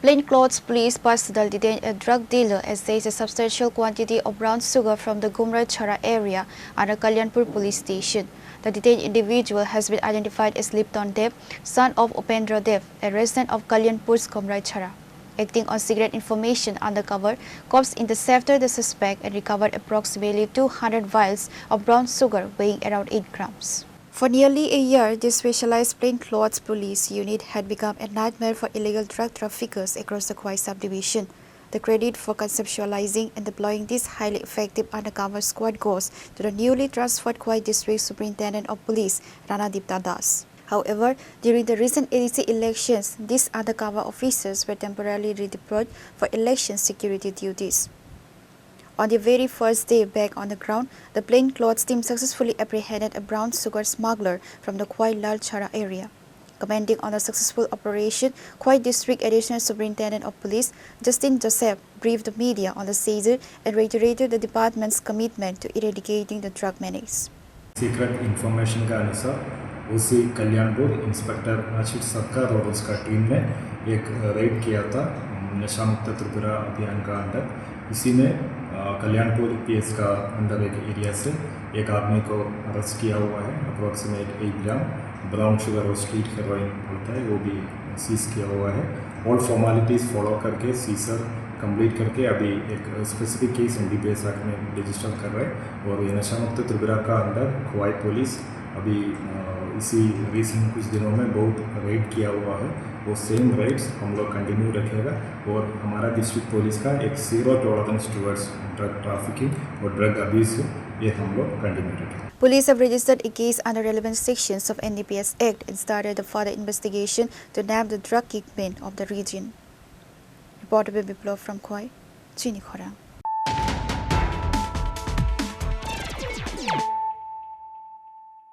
Plainclothes police personnel detained a drug dealer and seized a substantial quantity of brown sugar from the Gumrai Chhara area under Kalyanpur Police Station. The detained individual has been identified as Lipton Deb, son of Upendra Deb, a resident of Kalyanpur's Gumrai Chhara. Acting on secret information undercover, cops intercepted the suspect and recovered approximately 200 vials of brown sugar weighing around 8 grams. For nearly a year, this specialized plainclothes police unit had become a nightmare for illegal drug traffickers across the Khoi subdivision. The credit for conceptualizing and deploying this highly effective undercover squad goes to the newly transferred Khoi District Superintendent of Police, Rana Das. However, during the recent ADC elections, these undercover officers were temporarily redeployed for election security duties. On their very first day back on the ground, the plainclothes team successfully apprehended a brown sugar smuggler from the Khoi Chhara area. Commenting on the successful operation, Khoi District Additional Superintendent of Police, Justin Joseph, briefed the media on the seizure and reiterated the department's commitment to eradicating the drug menace. Secret information का अनुसार उसी Kalyanpur inspector आशीष सरकार और उसका team ने एक red किया था नशा मुक्त त्रिपुरा अभियान का अंडर। इसी में कल्याणपुर पीएस का अंडर एक एरिया से एक आदमी को अरेस्ट किया हुआ है। अप्रोक्सीमेट 8 ग्राम ब्राउन शुगर और स्ट्रीट हेरोइन होता है, वो भी सीज किया हुआ है। ऑल फॉर्मेलिटीज़ फॉलो करके सीजर कंप्लीट करके अभी एक स्पेसिफिक केस NDPS एक्ट में रजिस्टर कर रहे हैं। और ये नशा मुक्त त्रिपुरा का अंडर खोई पुलिस अभी इसी रिसेंट कुछ दिनों में बहुत रेड किया हुआ है। वो सेम रेड्स हम लोग कंटिन्यू रखेगा और हमारा डिस्ट्रिक्ट पुलिस का एक 0 टॉलरेंस टुवर्ड्स ड्रग ट्रैफिकिंग और ड्रग अब्यूज ये हम लोग कंटिन्यू रखेंगे। Police have registered a case under relevant sections of NDPS Act and started the further investigation to nab the drug kingpin of the region. Reported by Biplov from Khoi, Chini Khorang.